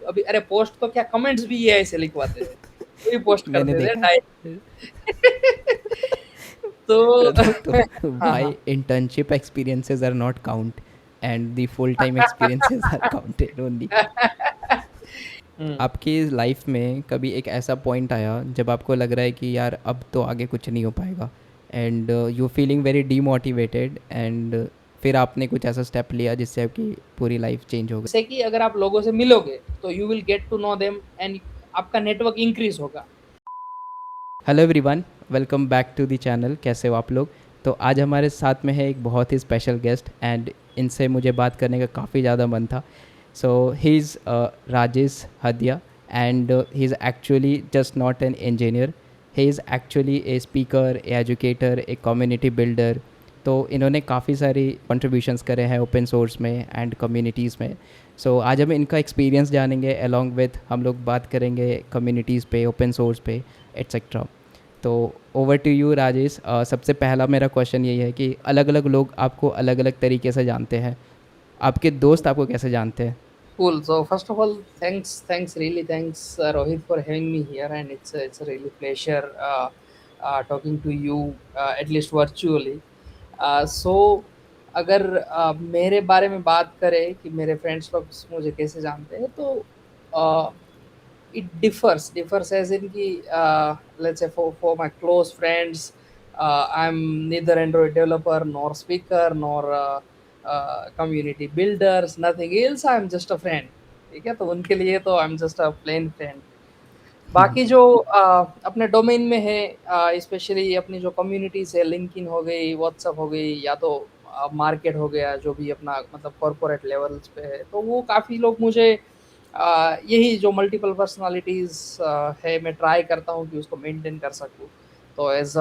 अभी अरे पोस्ट तो क्या, कमेंट्स भी ये ऐसे लिखवाते थे, वही पोस्ट मैंने करते थे देखा डायरेक्ट। है। तो तो हाँ, why हाँ। internship experiences are not count and the full time experiences are counted only? हुँ। आपकी लाइफ में कभी एक ऐसा पॉइंट आया जब आपको लग रहा है कि यार अब तो आगे कुछ नहीं हो पाएगा and you feeling very demotivated and फिर आपने कुछ ऐसा स्टेप लिया जिससे आपकी पूरी लाइफ चेंज हो गई? जैसे कि अगर आप लोगों से मिलोगे, तो you will get to know them and आपका नेटवर्क इंक्रीज़ होगा। Hello everyone, welcome back to the channel. कैसे हो आप लोग? तो आज हमारे साथ में है एक बहुत ही स्पेशल गेस्ट एंड इनसे मुझे बात करने का काफ़ी ज़्यादा मन था। सो ही is Rajesh Hadiya and he is actually just not an engineer, he is actually a speaker, a educator, a community builder. तो इन्होंने काफ़ी सारी कंट्रीब्यूशंस करे हैं ओपन सोर्स में एंड कम्युनिटीज़ में। सो आज हम इनका एक्सपीरियंस जानेंगे, अलॉन्ग विथ हम लोग बात करेंगे कम्युनिटीज़ पे, ओपन सोर्स पे, एट्सेट्रा। तो ओवर टू यू राजेश। सबसे पहला मेरा क्वेश्चन यही है कि अलग अलग लोग आपको अलग अलग तरीके से जानते हैं, आपके दोस्त आपको कैसे जानते हैं? Cool. So first of all, thanks, really thanks, Rohit, for having me here, and it's a really pleasure talking to you, at least virtually. So अगर मेरे बारे में बात करें कि मेरे फ्रेंड्स लोग मुझे कैसे जानते हैं, तो it differs as in कि let's say for my close friends, I'm neither Android developer nor speaker nor community builders, nothing else. I'm just a friend. ठीक है, तो उनके लिए तो I'm just a plain friend. बाकी जो अपने डोमेन में है, स्पेशली अपनी जो कम्युनिटीज़ है, लिंक्डइन हो गई, व्हाट्सएप हो गई, या तो मार्केट हो गया, जो भी अपना मतलब कॉर्पोरेट लेवल्स पे है, तो वो काफ़ी लोग मुझे यही जो मल्टीपल पर्सनालिटीज़ है, मैं ट्राई करता हूँ कि उसको मेंटेन कर सकूँ। तो as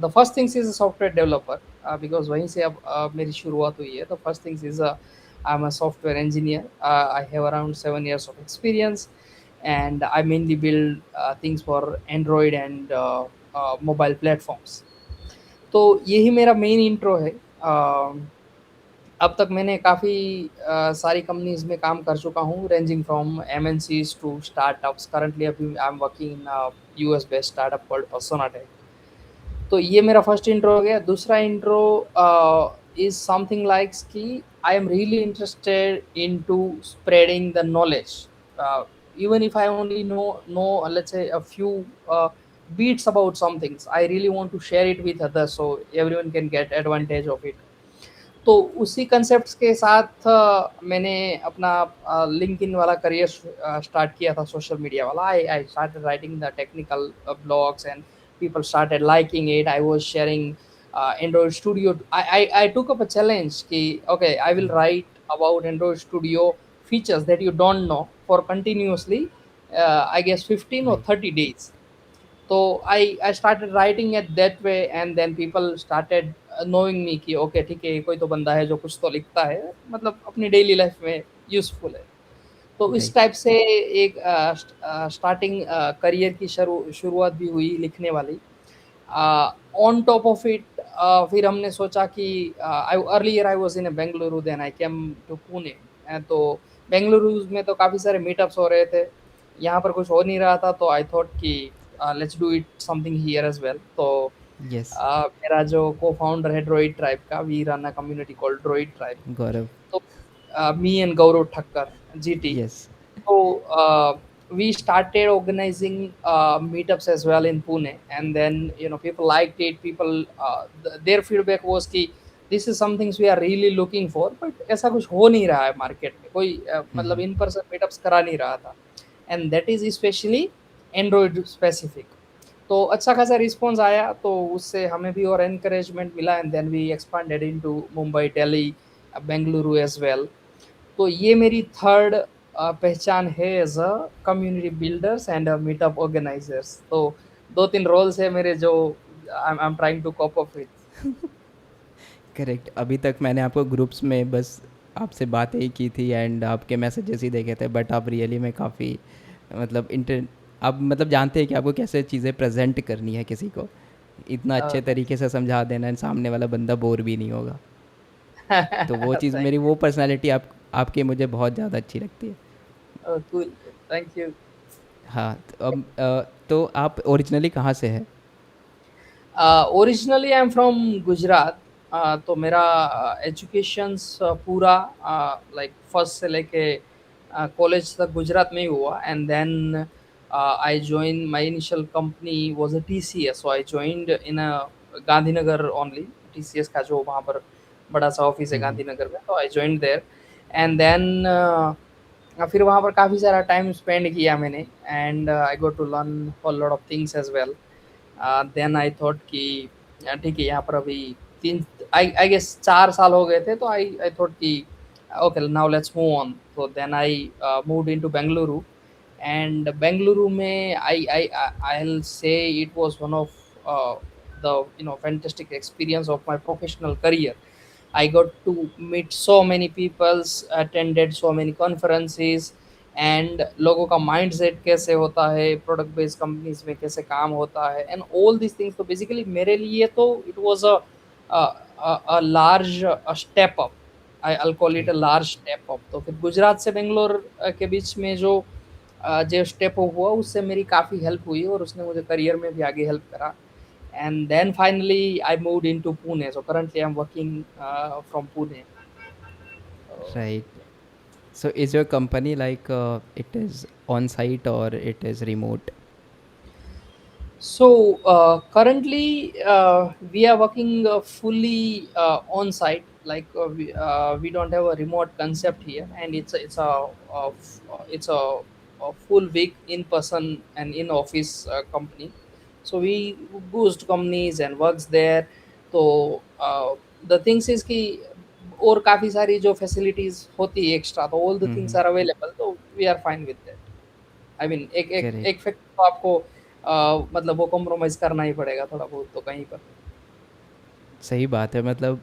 the first things is a software developer, because वहीं से अब मेरी शुरुआत हुई है। तो first things is I am a software engineer, I have around 7 years of experience, and I mainly build things for Android and mobile platforms. तो यही मेरा मेन इंट्रो है। अब तक मैंने काफ़ी सारी कंपनीज़ में काम कर चुका हूँ, ranging from MNCs to startups. Currently अभी I am working in US based startup called Persona Tech. तो ये मेरा फर्स्ट इंट्रो हो गया। दूसरा इंट्रो इज़ समथिंग लाइक्स कि आई am really interested into spreading the knowledge, even if I only know let's say a few beats about some things, I really want to share it with others so everyone can get advantage of it. तो उसी concepts के साथ मैंने अपना LinkedIn वाला career start किया था, social media वाला। आई started writing the technical blogs and people started liking it. I was sharing Android Studio. I took up a challenge कि okay, I will write about Android Studio features that you don't know for continuously, I guess 15 or right. 30 days. तो I started writing it that way, and then people started knowing me कि okay ठीक है, कोई तो बंदा है जो कुछ तो लिखता है, मतलब अपनी डेली लाइफ में यूज़फुल है। तो इस राइट। टाइप से एक स्टार्टिंग करियर की शुरुआत भी हुई लिखने वाली। ऑन टॉप ऑफ इट फिर हमने सोचा कि I earlier I was in Bengaluru, then I came to Pune. तो बेंगलुरु में तो काफ़ी सारे मीटअप्स हो रहे थे, यहाँ पर कुछ हो नहीं रहा था, तो आई थॉट कि let's do it something here as well. तो यस। मेरा जो को-फाउंडर है ड्रॉइड ट्राइब का, we run a community called Droid Tribe. Gaurav. तो me and Gaurav Thakkar, GT. Yes. So we started organizing meetups as well in Pune, and then people liked it. People their feedback was कि this is some things we are really looking for, but ऐसा कुछ हो नहीं रहा है market में, कोई मतलब इन पर्सन मीटअप्स करा नहीं रहा था, and that is specially Android specific. तो अच्छा खासा रिस्पॉन्स आया, तो उससे हमें भी और एनकरेजमेंट मिला, and then we expanded into Mumbai, Delhi, Bengaluru as well. तो ये मेरी थर्ड पहचान है as a community builders and meetup organisers. तो 2-3 रोल्स है मेरे जो I am trying to cop up with. Correct. अभी तक मैंने आपको ग्रुप्स में बस आपसे बातें ही की थी एंड आपके मैसेजेस ही देखे थे, बट आप रियली में काफ़ी मतलब इंटर आप मतलब जानते हैं कि आपको कैसे चीज़ें प्रेजेंट करनी है किसी को, इतना अच्छे तरीके से समझा देना है, सामने वाला बंदा बोर भी नहीं होगा। तो वो चीज़ थैंक मेरी वो पर्सनालिटी आपके मुझे बहुत ज़्यादा अच्छी लगती है। Cool, thank you. हाँ, तो अब तो आप ओरिजिनली कहाँ से हैं? Originally I am from Gujarat. तो मेरा एजुकेशंस पूरा लाइक फर्स्ट से लेके कॉलेज तक गुजरात में ही हुआ, and then I join my initial company was a TCS, so I joined in a Gandhinagar only. TCS का जो वहाँ पर बड़ा सा ऑफिस है हुँ, हुँ। गांधीनगर में, तो I joined there. And then फिर वहाँ पर काफ़ी सारा टाइम स्पेंड किया मैंने, and I got to learn a lot of things as well. Then I thought कि ठीक है, यहाँ पर अभी तीन, आई गेस 4 साल हो गए थे, तो आई थॉट कि okay now let's move on. तो then I moved into Bengaluru, and Bengaluru में I'll say it was one of the fantastic experience of my professional career. I got to meet so many peoples, attended so many conferences, and लोगों का mindset कैसे होता है, product based companies में कैसे काम होता है, एंड ऑल दिस थिंग्स। तो बेसिकली मेरे लिए तो it was a large step up. I call it okay, a large step up. तो फिर गुजरात से बेंगलोर के बीच में जो स्टेप अप हुआ, उससे मेरी काफ़ी हेल्प हुई और उसने मुझे करियर में भी आगे हेल्प करा। And then finally I moved into Pune. So currently I'm working from Pune. Right. So is your company like it is on site और it is remote? So currently we are working fully on site. Like we don't have a remote concept here, and it's a full week in person and in office company. So we goes to companies and works there. तो the things is कि और काफ़ी सारी जो facilities होती है extra, तो all the um, things um. Are available, तो we are fine with that. I mean एक एक करेक्ट। एक फैक्टर तो आपको मतलब वो कॉम्प्रोमाइज़ करना ही पड़ेगा थोड़ा बहुत तो कहीं पर। सही बात है, मतलब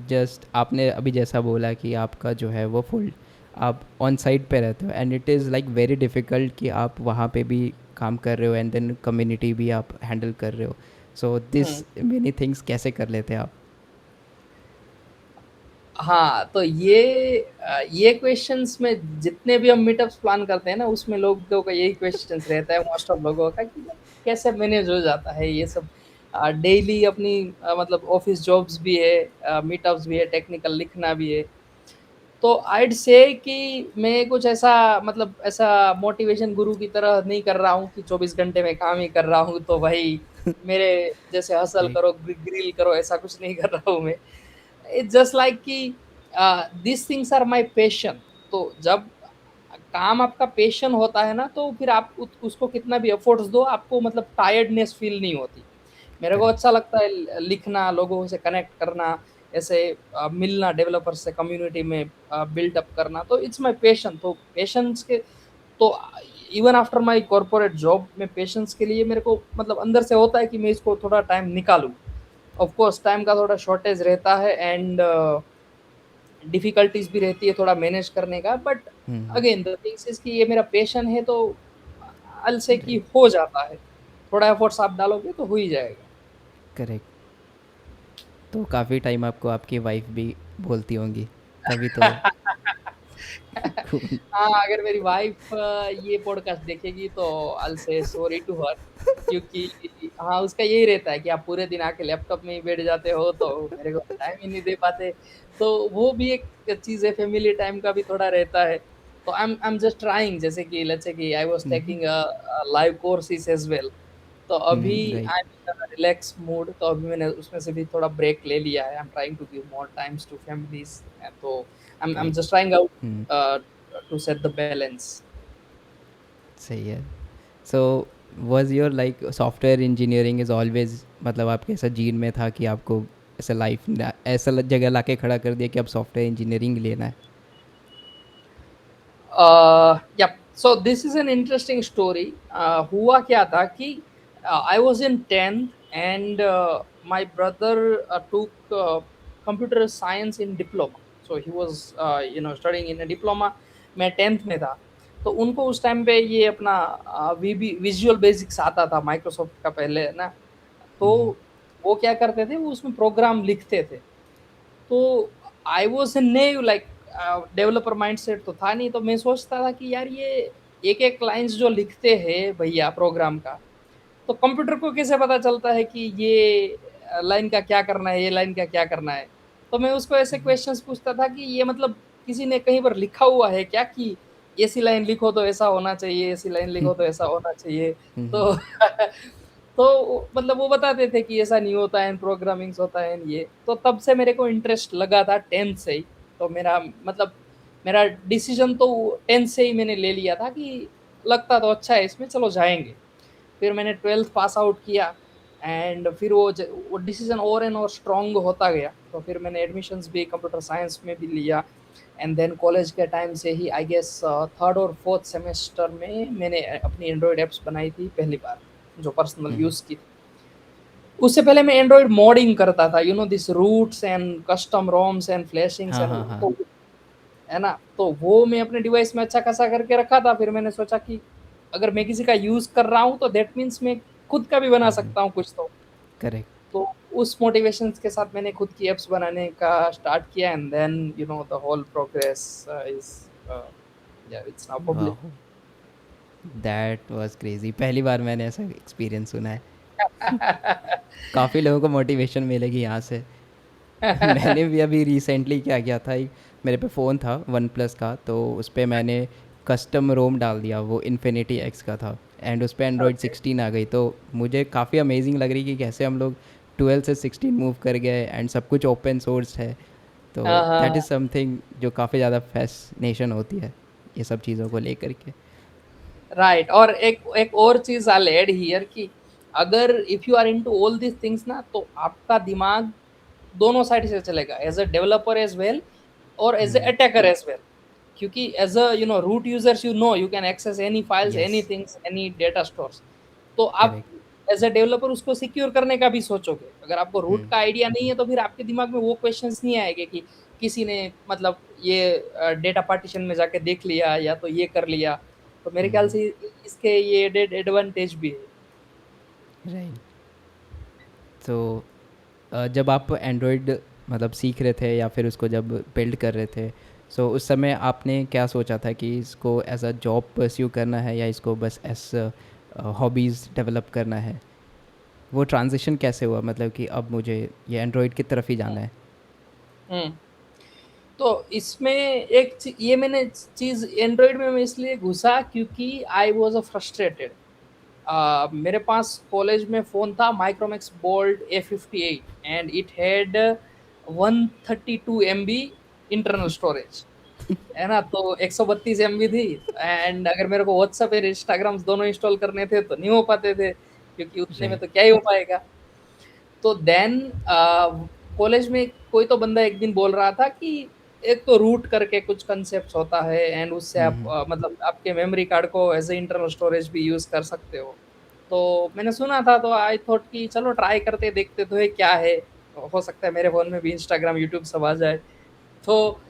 जस्ट आपने अभी जैसा बोला कि आपका जो है वो फुल आप ऑन साइट पे रहते हो, and it is like very difficult कि आप वहाँ पे भी काम कर रहे हो एंड देन कम्युनिटी भी आप हैंडल कर रहे हो। So this hmm. Many things कैसे कर लेते हैं आप? हाँ, तो ये क्वेश्चंस में जितने भी हम मीटअप्स प्लान करते हैं ना, उसमें लोगों का यही क्वेश्चंस रहता है मोस्ट ऑफ लोगों का कि कैसे मैनेज हो जाता है ये सब। डेली अपनी मतलब ऑफ़िस जॉब्स भी है, मीटअप्स भी है, टेक्निकल लिखना भी है। तो आइड से कि मैं कुछ ऐसा मतलब ऐसा मोटिवेशन गुरु की तरह नहीं कर रहा हूँ कि 24 घंटे में काम ही कर रहा हूँ, तो भाई मेरे जैसे हसल राइट। करो, ग्रिल करो, ऐसा कुछ नहीं कर रहा हूँ मैं। इट्स जस्ट लाइक कि this things are my passion. तो जब काम आपका पैशन होता है ना, तो फिर आप उसको कितना भी एफर्ट्स दो, आपको मतलब टायर्डनेस फील नहीं होती। मेरे को करेक्ट। अच्छा लगता है लिखना, लोगों से कनेक्ट करना, ऐसे मिलना, डेवलपर से कम्युनिटी में बिल्ट अप करना, तो इट्स माय पैशन। तो पेशेंस के तो even after my corporate job में पेशेंस के लिए मेरे को मतलब अंदर से होता है कि मैं इसको थोड़ा टाइम निकालूं। ऑफ कोर्स टाइम का थोड़ा शॉर्टेज रहता है, एंड डिफिकल्टीज भी रहती है थोड़ा मैनेज करने का, but hmm, again the things is कि ये मेरा पैशन है, तो अल से कि राइट। हो जाता है। थोड़ा एफर्ट्स आप डालोगे तो हो ही जाएगा। करेक्ट। तो काफ़ी टाइम आपको आपकी वाइफ़ भी बोलती होंगी, तभी तो खून। हाँ, अगर मेरी वाइफ ये पॉडकास्ट देखेगी तो I will say sorry to her, क्योंकि हाँ, उसका यही रहता है कि आप पूरे दिन आके लैपटॉप में ही बैठ जाते हो, तो मेरे को टाइम ही नहीं दे पाते। तो वो भी एक चीज़ है, फैमिली टाइम का भी थोड़ा रहता है। तो आई एम जस्ट ट्राइंग, जैसे कि लेट्स से कि I was um, um. Taking live courses as well. तो हुँ, अभी um, right. I am in a relax mood, तो अभी मैंने उसमें से भी थोड़ा ब्रेक ले लिया है। I am trying to give more times to families, तो I am right. Just trying out um, to set the balance. सही है। So was your like software engineering is always, मतलब आपके ऐसा जीन में था कि आपको ऐसा लाइफ ने ऐसा जगह लाके खड़ा कर दिया कि अब सॉफ्टवेयर इंजीनियरिंग लेना है? Yeah, so this is an interesting story. हुआ क्या था कि I was in 10th, and my brother took computer science in diploma. So he was studying in a diploma. मैं 10th में था, तो उनको उस टाइम पे ये अपना विजुअल बेसिक्स आता था माइक्रोसॉफ्ट का पहले ना। तो हुँ, हुँ। वो क्या करते थे, वो उसमें प्रोग्राम लिखते थे। तो I was naive like developer mindset तो था नहीं, तो मैं सोचता था कि यार ये एक एक लाइंस जो लिखते हैं भैया प्रोग्राम का, तो कंप्यूटर को कैसे पता चलता है कि ये लाइन का क्या करना है, ये लाइन का क्या करना है। तो मैं उसको ऐसे क्वेश्चंस पूछता था कि ये मतलब किसी ने कहीं पर लिखा हुआ है क्या कि ऐसी लाइन लिखो तो ऐसा होना चाहिए, ऐसी लाइन लिखो तो ऐसा होना चाहिए। तो तो मतलब वो बताते थे कि ऐसा नहीं होता है, प्रोग्रामिंग होता है ये। तो तब से मेरे को इंटरेस्ट लगा था 10th से ही। तो मेरा मतलब मेरा डिसीजन तो 10th से ही मैंने ले लिया था कि लगता तो अच्छा है इसमें, चलो जाएंगे। फिर मैंने 12th पास आउट किया एंड फिर वो डिसीजन और एंड और स्ट्रांग होता गया। तो फिर मैंने एडमिशन्स भी कंप्यूटर साइंस में भी लिया। एंड देन कॉलेज के टाइम से ही आई गेस थर्ड और फोर्थ सेमेस्टर में मैंने अपनी एंड्रॉयड ऐप्स बनाई थी पहली बार, जो पर्सनल यूज़ की थी। उससे पहले मैं एंड्रॉयड मॉडिंग करता था, you know this roots and custom ROMs and flashings हाँ, एंड हाँ, हाँ। तो है ना, तो वो मैं अपने डिवाइस में अच्छा खासा करके रखा था। फिर मैंने सोचा कि अगर मैं किसी का यूज कर रहा हूँ तो दैट मीन्स मैं खुद का भी बना सकता हूँ कुछ। करेक्ट। तो उस मोटिवेशन के साथ मैंने खुद की एप्स बनाने का स्टार्ट किया and then you know the whole progress is या इट्स नाउ पब्लिक। वाह! That was crazy. पहली बार मैंने ऐसा एक्सपीरियंस सुना है। काफ़ी लोगों को मोटिवेशन मिलेगी यहाँ से। मैंने भी अभी रिसेंटली क्या किया था, एक मेरे पे फ़ोन था वन प्लस का, तो उस पे मैंने कस्टम रोम डाल दिया, वो इन्फिनिटी एक्स का था, एंड उस पे एंड्रॉयड ओके। 16 आ गई। तो मुझे काफ़ी अमेजिंग लग रही कि कैसे हम लोग 12 से 16 मूव कर गए, एंड सब कुछ ओपन सोर्स है। तो हाँ दैट हाँ। इज़ समथिंग जो काफ़ी ज़्यादा फैसिनेशन होती है ये सब चीज़ों को लेकर के। राइट। और एक एक और चीज आई ऐड हियर कि अगर if you are into all this things ना, तो आपका दिमाग दोनों साइड से चलेगा, as a developer as well और as a attacker as well. क्योंकि as a you know root users, you know you can access any files, yes. Any things, any data stores. तो आप करेक्ट। एज अ डेवलपर उसको secure करने का भी सोचोगे। अगर आपको रूट का आइडिया नहीं है तो फिर आपके दिमाग में वो क्वेश्चंस नहीं आएंगे कि किसी ने मतलब ये डेटा पार्टीशन में जाके देख लिया या तो ये कर लिया। तो मेरे ख्याल से इसके ये एडवांटेज भी है। राइट। तो जब आप एंड्रॉयड मतलब सीख रहे थे या फिर उसको जब बिल्ड कर रहे थे, सो उस समय आपने क्या सोचा था कि इसको एज अ जॉब परस्यू करना है या इसको बस एज हॉबीज़ डेवलप करना है? वो ट्रांजिशन कैसे हुआ, मतलब कि अब मुझे ये एंड्रॉयड की तरफ ही जाना है? हम्म। तो इसमें ये मैंने चीज एंड्रॉइड में मैं इसलिए घुसा क्योंकि आई वॉज अ फ्रस्ट्रेटेड। मेरे पास कॉलेज में फ़ोन था Micromax bolt A58 and it had 132 MB internal storage, है ना। तो 132 MB थी। एंड अगर मेरे को व्हाट्सएप और इंस्टाग्राम दोनों इंस्टॉल करने थे तो नहीं हो पाते थे, क्योंकि उतने में राइट। तो क्या ही हो पाएगा। तो देन कॉलेज में कोई तो बंदा एक दिन बोल रहा था कि एक तो रूट करके कुछ कंसेप्ट होता है एंड उससे आप मतलब आपके मेमोरी कार्ड को एज ए इंटरनल स्टोरेज भी यूज कर सकते हो। तो मैंने सुना था तो आई थॉट कि चलो ट्राई करते देखते तो है क्या है, हो सकता है मेरे फोन में भी इंस्टाग्राम यूट्यूब सब आ जाए। तो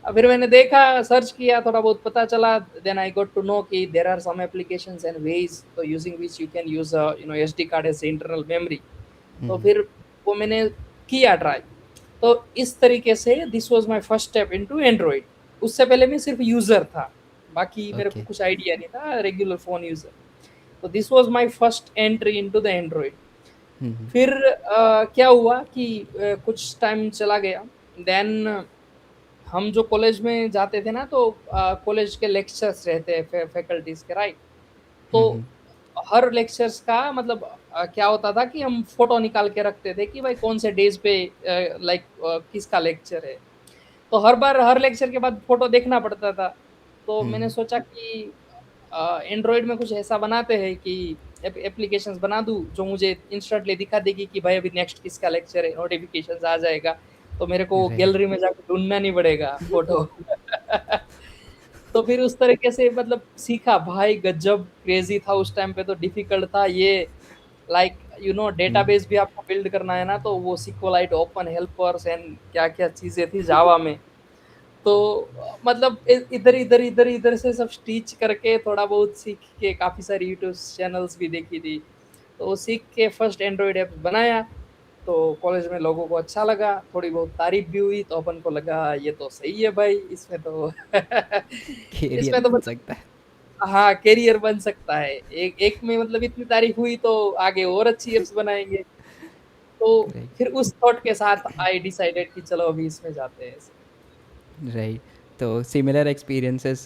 फिर मैंने देखा, सर्च किया, थोड़ा बहुत पता चला। Then I got to know कि there are some applications and ways to using which you can use you know SD card as internal memory. तो फिर वो मैंने किया ट्राई। तो इस तरीके से this was my first step into Android. उससे पहले मैं सिर्फ यूजर था, बाकी मेरे को ओके। कुछ आइडिया नहीं था, रेगुलर फोन यूजर। तो this was my first entry into the Android. फिर क्या हुआ कि कुछ टाइम चला गया। देन हम जो कॉलेज में जाते थे ना, तो कॉलेज के लेक्चर्स रहते हैं फैकल्टीज के, राइट। तो हर लेक्चर्स का मतलब क्या होता था कि हम फोटो निकाल के रखते थे कि भाई कौन से डेज पे लाइक किसका लेक्चर है। तो हर बार हर लेक्चर के बाद फोटो देखना पड़ता था। तो मैंने सोचा कि एंड्रॉयड में कुछ ऐसा बनाते हैं कि एप्लीकेशंस बना दूं जो मुझे इंस्टेंटली दिखा देगी कि भाई अभी नेक्स्ट किसका लेक्चर है, नोटिफिकेशंस आ जाएगा। तो मेरे को राइट। गैलरी में जाकर ढूंढना नहीं पड़ेगा फोटो। तो फिर उस तरीके से मतलब सीखा भाई, गजब क्रेजी था उस टाइम पे, तो डिफिकल्ट था ये। लाइक यू नो डेटाबेस भी आपको बिल्ड करना है ना, तो वो सिक्वलाइट ओपन हेल्पर्स एंड क्या क्या चीजें थी जावा में। तो मतलब इधर इधर इधर इधर से सब स्टिच करके थोड़ा बहुत सीख के काफी सारी यूट्यूब चैनल्स भी देखी थी। तो वो सीख के फर्स्ट एंड्रॉइड ऐप बनाया। तो कॉलेज में लोगों को अच्छा लगा, थोड़ी बहुत तारीफ भी हुई, तो अपन को लगा ये तो सही है भाई, इसमें तो कैरियर इसमें तो बन मतलब सकता है। हाँ करियर बन सकता है। एक एक में मतलब इतनी तारीफ हुई तो आगे और अच्छी एप्स बनाएंगे। तो राइट। फिर उस थॉट के साथ आई डिसाइडेड कि चलो अभी इसमें जाते हैं ऐसे। राइट। तो सिमिलर एक्सपीरियंसेस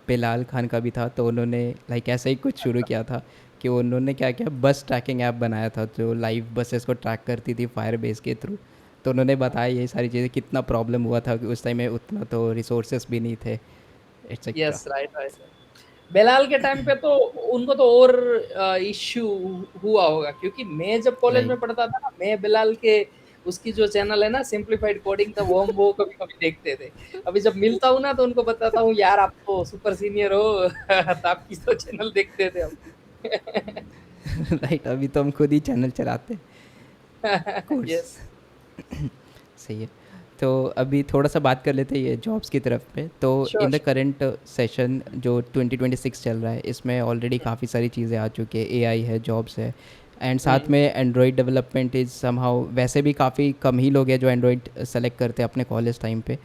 बिलाल खान का भी था, तो उन्होंने लाइक ऐसे ही कुछ शुरू किया था कि उन्होंने क्या किया, बस ट्रैकिंग ऐप बनाया था जो लाइव बसेस को ट्रैक करती थी फायर बेस के थ्रू। तो उन्होंने बताया ये सारी चीज़ें, कितना प्रॉब्लम हुआ था कि उस टाइम में उतना तो रिसोर्सेस भी नहीं थे, एट्सेट्रा। Yes, right right. बेलाल के टाइम पे तो उनको तो और इश्यू हुआ होगा, क्योंकि मैं जब कॉलेज राइट। में पढ़ता था ना, मैं बेलाल के उसकी जो चैनल है ना सिंप्लीफाइड कोडिंग था, वो हम वो कभी कभी देखते थे। अभी जब मिलता हूँ ना तो उनको बताता हूँ यार आप तो सुपर सीनियर हो तो आपकी तो चैनल देखते थे हम। राइट। अभी तो हम खुद ही चैनल चलाते हैं कोर्स। यस। सही है। तो अभी थोड़ा सा बात कर लेते हैं ये जॉब्स की तरफ पे। तो in sure the sure. Current session जो 2026 चल रहा है, इसमें ऑलरेडी काफ़ी सारी चीज़ें आ चुकी है, एआई है, जॉब्स है, एंड साथ में एंड्रॉयड डेवलपमेंट इज़ समहाउ, वैसे भी काफ़ी कम ही लोग हैं जो एंड्रॉयड सेलेक्ट करते हैं अपने कॉलेज टाइम पे।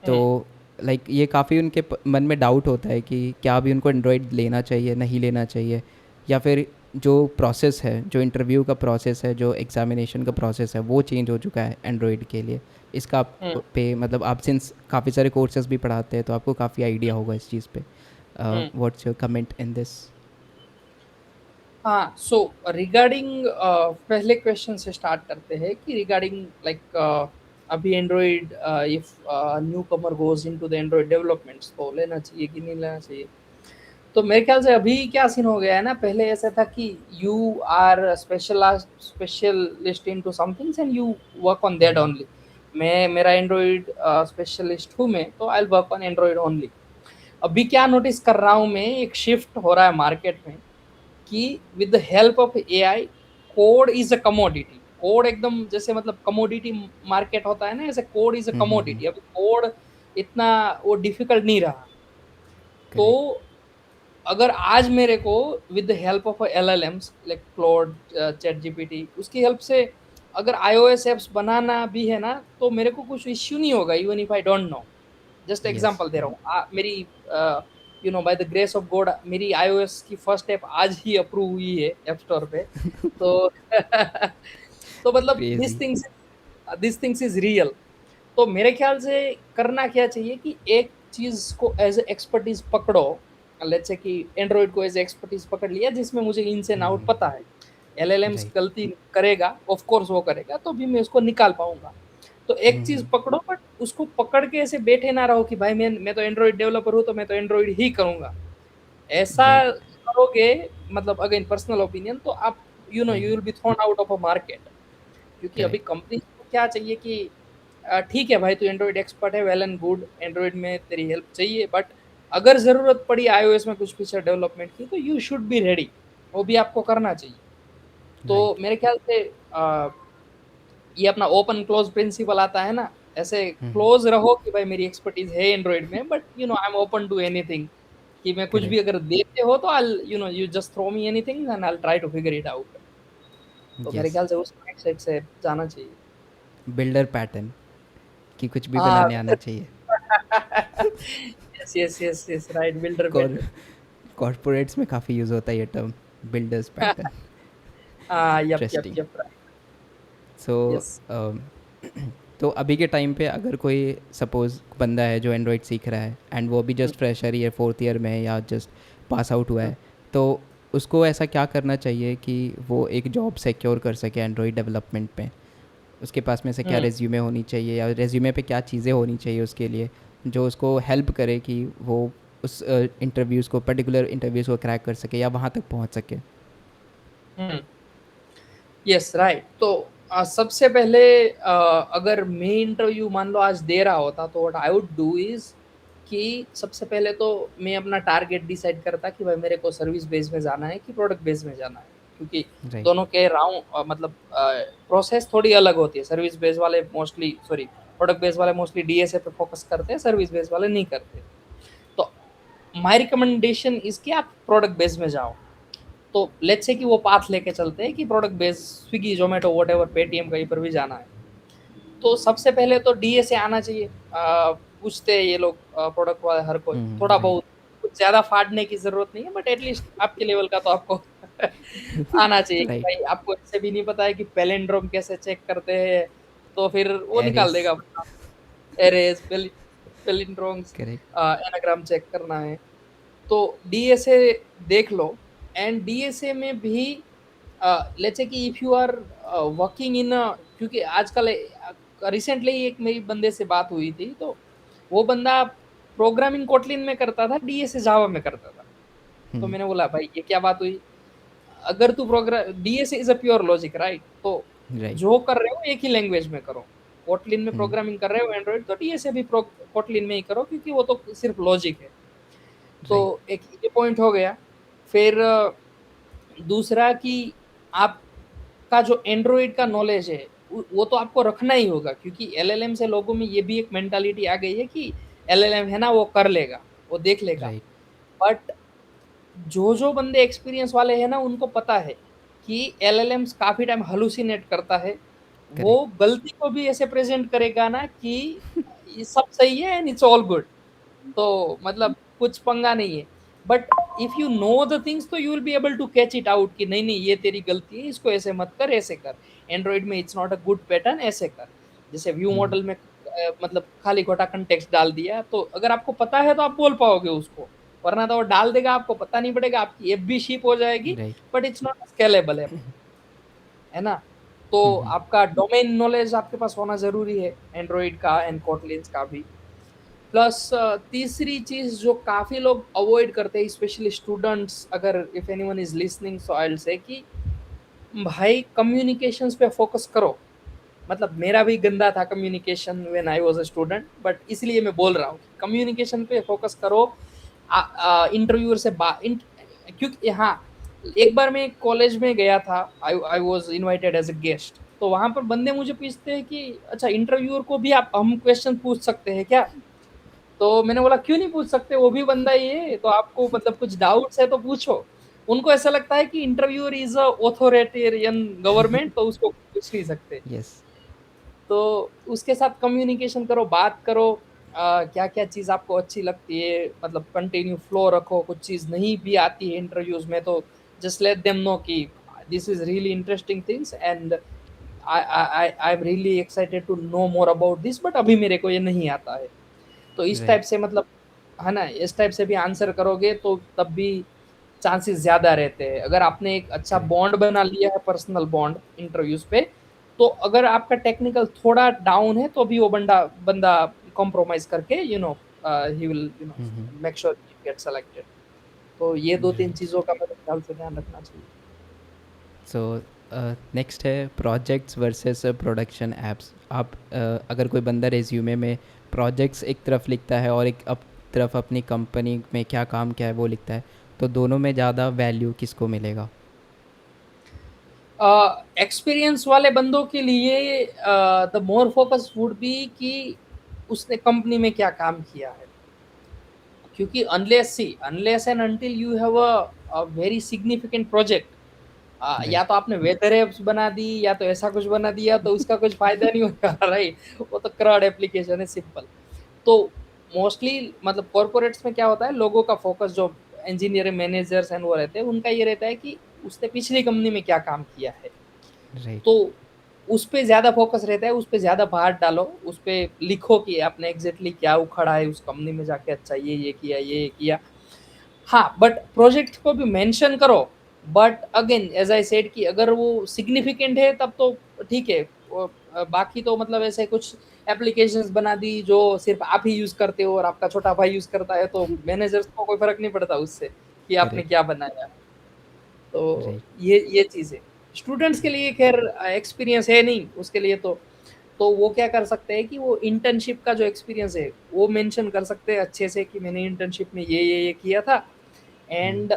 तो लाइक ये काफ़ी उनके मन में डाउट होता है कि क्या अभी उनको एंड्रॉयड लेना चाहिए, नहीं लेना चाहिए, या फिर जो प्रोसेस है, जो इंटरव्यू का प्रोसेस है, जो एग्जामिनेशन का प्रोसेस है, वो चेंज हो चुका है एंड्रॉयड के लिए। इसका आप पे मतलब आप सिंस काफ़ी सारे कोर्सेज भी पढ़ाते हैं तो आपको काफ़ी आइडिया होगा इस चीज़ पे। What's your comment in this? हाँ, सो रिगार्डिंग पहले क्वेश्चन से स्टार्ट करते हैं कि रिगार्डिंग लाइक अभी Android if new Qamar goes into the Android developments तो लेना चाहिए कि नहीं लेना चाहिए। तो मेरे ख्याल से अभी क्या सीन हो गया है ना, पहले ऐसा था कि you are specialist into somethings and you work on that only. मैं मेरा एंड्रॉइड स्पेशलिस्ट हूँ मैं, तो I work on android only. अभी क्या नोटिस कर रहा हूँ मैं, एक शिफ्ट हो रहा है मार्केट में कि with the help of AI code is a commodity. Code एकदम जैसे मतलब कमोडिटी मार्केट होता है ना, ऐसे कोड इज अ कमोडिटी। अभी कोड इतना वो डिफिकल्ट नहीं रहा। तो करेक्ट। अगर आज मेरे को with the help of LLMs like Claude, chat GPT, उसकी हेल्प से अगर आईओएस एप्स बनाना भी है ना, तो मेरे को कुछ इश्यू नहीं होगा even if I don't know. Just yes. Example दे रहा हूँ, मेरी you know by the grace of God मेरी आईओएस की फर्स्ट ऐप आज ही अप्रूव हुई है ऐप स्टोर पे। तो तो मतलब crazy. This things is real. तो मेरे ख्याल से करना क्या चाहिए कि एक चीज को एज एक्सपर्टीज पकड़ो। लेट्स से कि एंड्रॉइड को एज एक्सपर्टीज पकड़ लिया जिसमें मुझे इन से आउट पता है। LLMs right. गलती करेगा, ऑफ कोर्स वो करेगा, तो भी मैं उसको निकाल पाऊंगा। तो एक चीज पकड़ो, बट उसको पकड़ के ऐसे बैठे ना रहो कि भाई मैं तो एंड्रॉइड डेवलपर हूँ तो मैं तो एंड्रॉइड ही करूंगा। ऐसा राइट। करोगे, मतलब अगेन पर्सनल ओपिनियन, तो आप you know you will be thrown out of a market. क्योंकि अभी करेक्ट। कंपनी को क्या चाहिए कि ठीक है भाई तू एंड्रॉइड एक्सपर्ट है, वेल एंड गुड, एंड्रॉइड में तेरी हेल्प चाहिए, बट अगर जरूरत पड़ी आईओएस में कुछ फीचर डेवलपमेंट की तो यू शुड बी रेडी, वो भी आपको करना चाहिए। तो राइट। मेरे ख्याल से ये अपना ओपन क्लोज प्रिंसिपल आता है ना, ऐसे क्लोज रहो कि भाई मेरी एक्सपर्टीज है एंड्रॉइड में, but you know I am open to anything. कि मैं कुछ भी करेक्ट। अगर देते हो तो I you know you just throw me anything and I try to figure it out. तो मेरे यस। ख्याल से उस माइंडसेट से जाना चाहिए। बिल्डर पैटर्न, कि कुछ भी हाँ। बनाने आना चाहिए। Yes yes yes yes, right, builder core better. Corporates में काफ़ी यूज़ होता है ये टर्म, बिल्डर्स पैटर्न। हाँ, yep interesting. Yep, right. So yes. तो अभी के टाइम पे अगर कोई सपोज़ बंदा है जो एंड्रॉयड सीख रहा है एंड वो अभी जस्ट फ्रेशर ही है, फोर्थ ईयर में है या जस्ट पास आउट हुआ है, तो उसको ऐसा क्या करना चाहिए कि वो एक जॉब सिक्योर कर सके एंड्रॉयड डेवलपमेंट में? उसके पास में से क्या रेज्यूमे होनी चाहिए, या रेज्यूमे पे क्या चीज़ें होनी चाहिए उसके लिए जो उसको हेल्प करे कि वो उस इंटरव्यूज़ को, पर्टिकुलर इंटरव्यूज़ को क्रैक कर सके या वहाँ तक पहुँच सके? Yes, right. तो सबसे पहले अगर मैं इंटरव्यू मान लो आज दे रहा होता तो what I would do is कि सबसे पहले तो मैं अपना टारगेट डिसाइड करता कि भाई मेरे को सर्विस बेस में जाना है कि प्रोडक्ट बेस में जाना है। क्योंकि राइट। दोनों के राउंड मतलब प्रोसेस थोड़ी अलग होती है। सर्विस बेस वाले मोस्टली, सॉरी, प्रोडक्ट बेस वाले मोस्टली डीएसए पे फोकस करते हैं, सर्विस बेस वाले नहीं करते। तो माय रिकमेंडेशन इज कि आप प्रोडक्ट बेस में जाओ। तो लेट्स से कि वो पाथ लेके चलते हैं कि product based Swiggy Zomato what ever Paytm कहीं पर भी जाना है, तो सबसे पहले तो डीएसए आना चाहिए। पूछते हैं ये लोग प्रोडक्ट वाले हर कोई थोड़ा राइट। बहुत, कुछ ज्यादा फाड़ने की जरूरत नहीं है, बट एटलीस्ट आपके लेवल का तो आपको आना चाहिए कि राइट। भाई आपको इससे भी नहीं पता है कि पैलिंड्रोम कैसे चेक करते हैं, तो फिर वो निकाल एरिस। देगा एरेज पैलिंड्रोम्स, करेक्ट। एनाग्राम चेक करना है, तो डीएसए देख लो। एंड डीएसए में भी लेट्स से कि if you are working in, क्योंकि आजकल रिसेंटली एक मेरी बंदे से बात हुई थी, तो वो बंदा प्रोग्रामिंग कोटलिन में करता था, डीएसए जावा में करता था। तो मैंने बोला भाई ये क्या बात हुई, अगर तू program DSA is a pure logic right, तो राइट। जो कर रहे हो एक ही लैंग्वेज में करो। कोटलिन में प्रोग्रामिंग कर रहे हो एंड्रॉइड, तो डीएसए भी कोटलिन में ही करो, क्योंकि वो तो सिर्फ लॉजिक है। तो राइट। एक ये पॉइंट हो गया। फिर दूसरा कि आपका जो एंड्रॉइड का नॉलेज है वो तो आपको रखना ही होगा, क्योंकि एलएलएम से लोगों में ये भी एक मेंटालिटी आ गई है कि एलएलएम है ना वो कर लेगा, वो देख लेगा। राइट। बट जो जो बंदे एक्सपीरियंस वाले हैं ना उनको पता है कि एलएलएम्स काफी टाइम हलुसिनेट करता है, वो करेक्ट। गलती को भी ऐसे प्रेजेंट करेगा ना कि ये सब सही है एंड इट्स ऑल गुड, तो मतलब कुछ पंगा नहीं है। But if you know the things तो you will be able to catch it out कि नहीं नहीं ये तेरी गलती है, इसको ऐसे मत कर, ऐसे कर। एंड्रॉइड में it's not a good pattern, ऐसे कर। जैसे व्यू मॉडल में मतलब खाली खोटा कंटेक्स्ट डाल दिया, तो अगर आपको पता है तो आप बोल पाओगे उसको, वरना तो वो डाल देगा, आपको पता नहीं पड़ेगा, आपकी ऐप भी शिप हो जाएगी, right. But it's not scalable है ना। तो आपका डोमेन नॉलेज आपके पास होना जरूरी है, एंड्रॉइड का एंड कोटलिन्स का भी। प्लस तीसरी चीज जो काफी लोग अवॉइड करते हैं, स्पेशली स्टूडेंट्स, अगर if anyone is listening so I will से कि भाई कम्युनिकेशंस पे फोकस करो। मतलब मेरा भी गंदा था communication when I was a student, but इसलिए मैं बोल रहा हूँ कम्युनिकेशन पे फोकस करो। इंटरव्यूअर से क्योंकि हाँ, एक बार मैं कॉलेज में गया था, I I was invited as a guest, तो वहां पर बंदे मुझे पूछते हैं कि अच्छा इंटरव्यूअर को भी आप हम क्वेश्चन पूछ सकते हैं क्या। तो मैंने बोला क्यों नहीं पूछ सकते, वो भी बंदा ही है, तो आपको मतलब कुछ डाउट्स है तो पूछो। उनको ऐसा लगता है कि interviewer is a authoritarian government, तो उसको पूछ नहीं सकते। यस। तो उसके साथ कम्युनिकेशन करो, बात करो, क्या क्या चीज़ आपको अच्छी लगती है, मतलब कंटिन्यू फ्लो रखो। कुछ चीज़ नहीं भी आती है इंटरव्यूज में तो जस्ट लेट देम नो कि this is really interesting things and I am really excited to know more about this, but अभी मेरे को ये नहीं आता है। तो इस टाइप राइट। से मतलब है ना, इस टाइप से भी आंसर करोगे तो तब भी चांसेस ज्यादा रहते हैं। अगर आपने एक अच्छा करेक्ट। बॉन्ड बना लिया है, पर्सनल बॉन्ड इंटरव्यूज पे, तो अगर आपका टेक्निकल थोड़ा डाउन है तो भी वो बंदा बंदा कॉम्प्रोमाइज करके he will make sure get selected. तो ये दो तीन राइट। चीजों का मेरे ख्याल से ध्यान रखना चाहिए। सो नेक्स्ट है प्रोजेक्ट्स वर्सेस प्रोडक्शन एप्स। आप अगर कोई बंदा रेज्यूमे में प्रोजेक्ट्स एक तरफ लिखता है और एक तरफ अपनी कंपनी में क्या काम किया है वो लिखता है, तो दोनों में ज़्यादा वैल्यू किसको मिलेगा? एक्सपीरियंस वाले बंदों के लिए the more focus would be कि उसने कंपनी में क्या काम किया है, क्योंकि unless and until you have a very significant project, right. या तो आपने वेदर एप्स बना दी या तो ऐसा कुछ बना दिया, तो उसका कुछ फायदा नहीं होगा राइट। वो तो क्रॉड एप्लीकेशन है, सिंपल। तो मोस्टली मतलब कॉर्पोरेट्स में क्या होता है, लोगों का फोकस जो इंजीनियरिंग मैनेजर्स एंड वो रहते हैं उनका ये रहता है कि उसने पिछली कंपनी में क्या काम किया है। राइट। तो उस पे ज्यादा फोकस रहता है, उस पे ज्यादा भार डालो, उस पे लिखो कि आपने एग्जैक्टली क्या उखड़ा है उस कंपनी में जाके, अच्छा ये किया ये किया। हाँ, बट प्रोजेक्ट को भी मेंशन करो, but again as I said कि अगर वो सिग्निफिकेंट है तब तो ठीक है। बाकी तो मतलब ऐसे कुछ एप्लीकेशंस बना दी जो सिर्फ आप ही यूज करते हो और आपका छोटा भाई यूज करता है, तो मैनेजर्स को कोई फर्क नहीं पड़ता उससे कि आपने करेक्ट। क्या बनाया। तो राइट। ये चीज है। स्टूडेंट्स के लिए खैर एक्सपीरियंस है नहीं उसके लिए, तो वो क्या कर सकते हैं कि वो इंटर्नशिप का जो एक्सपीरियंस है वो मेंशन कर सकते हैं अच्छे से कि मैंने इंटर्नशिप में ये किया था। And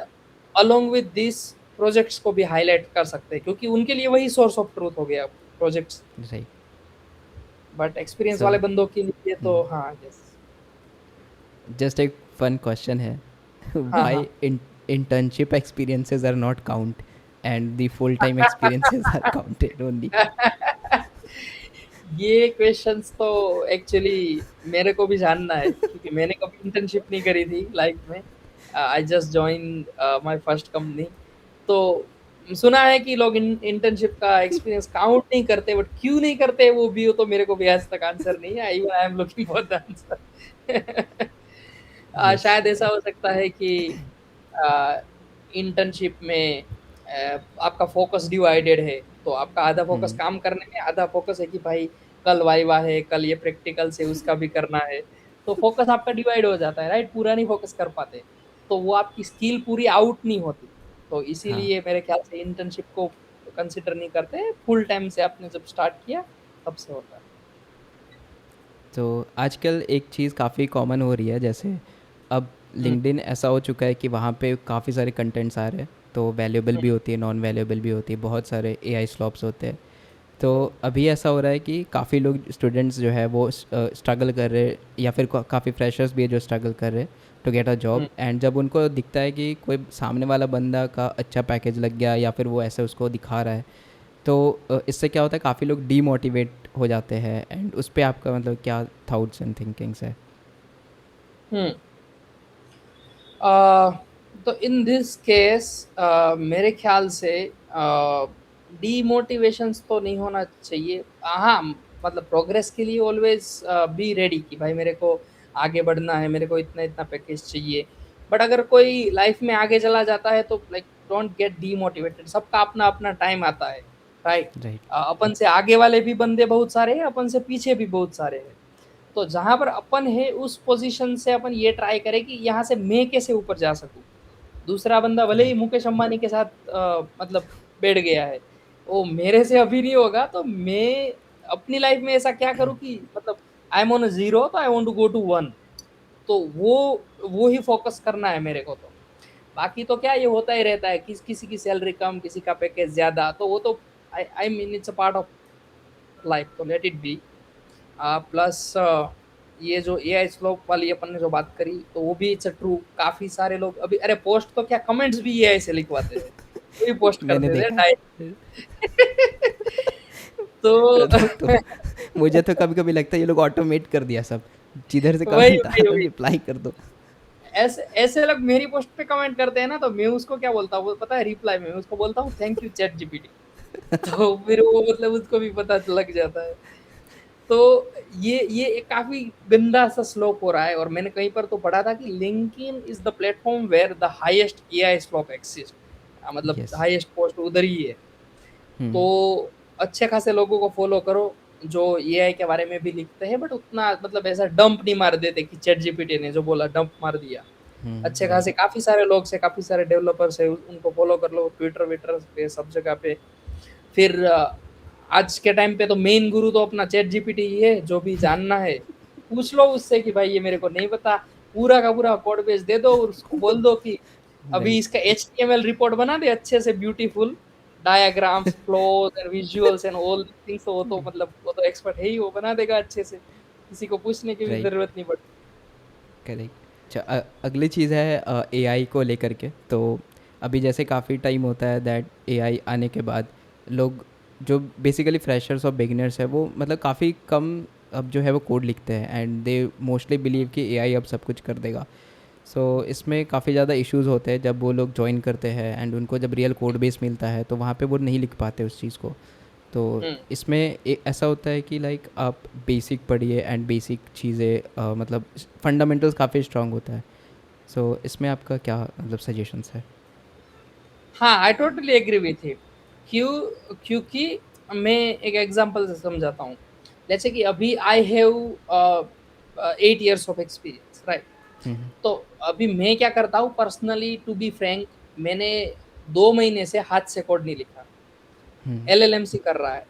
along with this projects को भी हाईलाइट कर सकते हैं, क्योंकि उनके लिए वही सोर्स ऑफ ट्रूथ हो गया projects. Right. But experience so वाले बंदों के लिए तो हाँ, यस। जस्ट एक फन क्वेश्चन है। हाँ वाई हाँ internship experiences are not count and the full time experiences are counted only? ये क्वेश्चंस तो एक्चुअली मेरे को भी जानना है, क्योंकि मैंने कभी इंटर्नशिप नहीं करी थी लाइफ में। I just join my first company. तो सुना है कि लोग इंटर्नशिप का एक्सपीरियंस काउंट नहीं करते, बट क्यों नहीं करते वो भी, हो तो मेरे को भी आज तक आंसर नहीं है। I am looking for the answer. Yes. शायद ऐसा हो सकता है कि इंटर्नशिप में आपका फोकस डिवाइडेड है, तो आपका आधा फोकस Hmm. काम करने में, आधा फोकस है कि भाई कल वाइवा है, कल ये प्रैक्टिकल से उसका भी करना है। तो फोकस आपका डिवाइड हो जाता है, राइट? पूरा नहीं फोकस कर पाते, तो वो आपकी स्किल पूरी आउट नहीं होती। तो हाँ, इसीलिए मेरे ख्याल से इंटर्नशिप को कंसिडर नहीं करते, फुल टाइम से आपने जब स्टार्ट किया तब से होता है। तो आजकल एक चीज़ काफ़ी कॉमन हो रही है, जैसे अब हम्म, लिंक्डइन ऐसा हो चुका है कि वहाँ पे काफ़ी सारे कंटेंट्स आ रहे हैं, तो वैल्यूएबल हम्म, भी होती है, नॉन वैल्यूएबल भी होती है, बहुत सारे एआई स्लॉप्स होते हैं। तो अभी ऐसा हो रहा है कि काफ़ी लोग स्टूडेंट्स जो है वो स्ट्रगल कर रहे हैं, या फिर काफ़ी फ्रेशर्स भी है जो स्ट्रगल कर रहे हैं to get a hmm, job, and जब उनको दिखता है कि कोई सामने वाला बंदा का अच्छा पैकेज लग गया या फिर वो ऐसे उसको दिखा रहा है, तो इससे क्या होता है, काफ़ी लोग डीमोटिवेट हो जाते हैं। एंड उस पे आपका मतलब क्या थाट्स एंड थिंकिंग्स है? हम्म। अ, तो इन दिस केस मेरे ख्याल से डीमोटिवेशंस तो नहीं होना चाहिए। हाँ, मतलब प्रोग्रेस के लिए ऑलवेज बी रेडी कि भाई मेरे को आगे बढ़ना है, मेरे को इतना इतना पैकेज चाहिए। बट अगर कोई लाइफ में आगे चला जाता है तो लाइक डोंट गेट डीमोटिवेटेड। सबका अपना अपना टाइम आता है, राइट? राइट। अपन से आगे वाले भी बंदे बहुत सारे हैं, अपन से पीछे भी बहुत सारे हैं। तो जहां पर अपन है उस पोजीशन से अपन ये ट्राई करें कि यहाँ से मैं कैसे ऊपर जा सकूं। दूसरा बंदा भले ही राइट। मुकेश अंबानी के साथ मतलब बैठ गया है, वो मेरे से अभी नहीं होगा, तो मैं अपनी लाइफ में ऐसा क्या करूं कि मतलब आई एम ऑन जीरो, तो I want to go to one. तो वो ही फोकस करना है मेरे को। तो बाकी तो क्या, ये होता ही रहता है, किसी की सैलरी कम, किसी का पैकेज ज्यादा, तो वो तो I mean it's a part of life, तो लेट इट बी। प्लस ये जो एआई स्लोप वाली अपन ने जो बात करी, तो वो भी इट्स ट्रू। काफी सारे लोग अभी, अरे पोस्ट तो क्या, कमेंट्स भी एआई से लिखवाते थे, वही पोस्ट मैंने करते थे देखा डायरेक्ट। है। तो तो मुझे तो कभी कभी लगता है ये लोग ऑटोमेट कर दिया सब, जिधर से वही कमेंट वही आया था वही रिप्लाई कर दो। ऐसे ऐसे लोग मेरी पोस्ट पे कमेंट करते हैं ना, तो मैं उसको क्या बोलता हूँ वो पता है? रिप्लाई में मैं उसको बोलता हूँ थैंक यू चैट जीपीटी। तो फिर वो मतलब उसको भी पता लग जाता है। तो ये एक काफी गंदा सा स्लोप हो रहा है, और मैंने कहीं पर तो पढ़ा था कि LinkedIn is the platform where the highest AI slop exist. मतलब यस। हाईएस्ट पोस्ट उधर ही है। तो हम्म। अच्छे खासे लोगों को फॉलो करो जो एआई के बारे में भी लिखते हैं, बट उतना मतलब ऐसा डंप नहीं मार देते कि चैट जीपीटी ने जो बोला डंप मार दिया। अच्छे राइट। खासे काफी सारे लोग से, काफी सारे डेवलपर्स है, उनको फॉलो कर लो ट्विटर विटर पे, सब जगह पे। फिर आज के टाइम पे तो मेन गुरु तो अपना चैट जीपीटी ही है। जो भी जानना है पूछ लो उससे कि भाई ये मेरे को नहीं पता, पूरा का पूरा कोड बेस दे दो और उसको बोल दो कि अभी राइट। इसका एचटीएमएल रिपोर्ट बना दे अच्छे से, beautiful diagrams, flows and visuals and all things. तो वो तो मतलब वो तो एक्सपर्ट है ही, वो बना देगा अच्छे से, किसी को पूछने की भी राइट। जरूरत नहीं पड़ती। करेक्ट। अच्छा, अगली चीज़ है एआई को लेकर के। तो अभी जैसे काफ़ी टाइम होता है दैट एआई आने के बाद लोग जो बेसिकली फ्रेशर्स और बिगिनर्स है वो मतलब काफ़ी कम अब जो है वो कोड लिखते हैं, एंड दे मोस्टली बिलीव कि एआई अब सब कुछ कर देगा। सो इसमें काफ़ी ज़्यादा इश्यूज़ होते हैं जब वो लोग ज्वाइन करते हैं, एंड उनको जब रियल कोड बेस मिलता है तो वहाँ पे वो नहीं लिख पाते उस चीज़ को। तो हम्म। इसमें ऐसा होता है कि लाइक आप बेसिक पढ़िए, एंड बेसिक चीज़ें मतलब फंडामेंटल्स काफ़ी स्ट्रांग होता है। सो इसमें आपका क्या मतलब सजेशंस है? हाँ, I totally agree with it. क्योंकि मैं एक एग्जांपल से समझाता हूँ। जैसे कि अभी I have 8 years of experience, right? Hmm. तो अभी मैं क्या करता हूँ पर्सनली, टू बी फ्रैंक, मैंने 2 महीने से हाथ से कोड नहीं लिखा। हम्म। एलएलएमसी कर रहा है,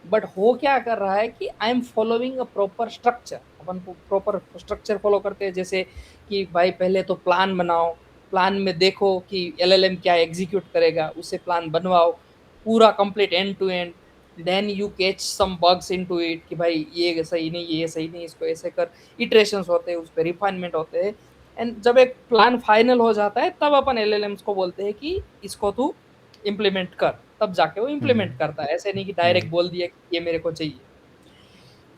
बट हो क्या कर रहा है कि I am following a proper structure. Upon proper structure follow करते हैं, जैसे कि भाई पहले तो प्लान बनाओ, प्लान में देखो कि एलएलएम क्या एग्जीक्यूट करेगा, उसे प्लान बनवाओ पूरा complete end to end. Then you catch some bugs into it कि भाई ये सही नहीं, ये सही नहीं, इसको ऐसे कर। इटरेशंस होते हैं, उस पर रिफाइनमेंट होते हैं। एंड जब एक प्लान फाइनल हो जाता है तब अपन एलएलएम्स को बोलते हैं कि इसको तू इम्प्लीमेंट कर, तब जाके वो हम्म, इम्प्लीमेंट करता है, ऐसे नहीं कि डायरेक्ट राइट। बोल दिया कि ये मेरे को चाहिए।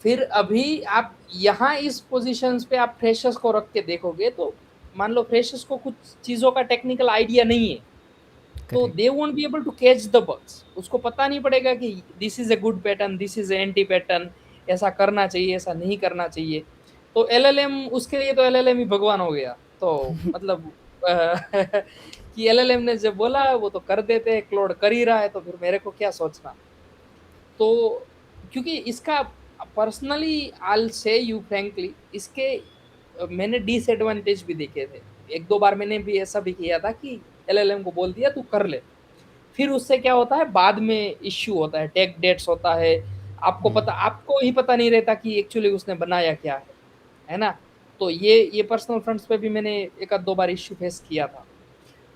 फिर अभी आप यहाँ इस पोजीशंस पे आप फ्रेशर्स को रख के देखोगे तो मान लो फ्रेशर्स को कुछ चीजों का टेक्निकल आइडिया नहीं है, तो correct. They won't be able to catch the bugs, उसको पता नहीं पड़ेगा कि this is a good pattern, this is anti pattern, ऐसा करना चाहिए ऐसा नहीं करना चाहिए। तो एलएलएम उसके लिए तो एलएलएम ही भगवान हो गया। तो मतलब कि एलएलएम ने जब बोला वो तो कर देते हैं, क्लोड कर ही रहा है, तो फिर मेरे को क्या सोचना। तो क्योंकि इसका पर्सनली आई से यू फ्रैंकली इसके मैंने डिसएडवांटेज भी देखे थे। एक दो बार मैंने भी ऐसा भी किया था कि एलएलएम को बोल दिया तू कर ले, फिर उससे क्या होता है बाद में इश्यू होता है, टेक डेट्स होता है, आपको हम्म, पता, आपको ही पता नहीं रहता कि एक्चुअली उसने बनाया क्या है ना। तो ये पर्सनल फ्रंट्स पे भी मैंने एक आध दो बार इश्यू फेस किया था।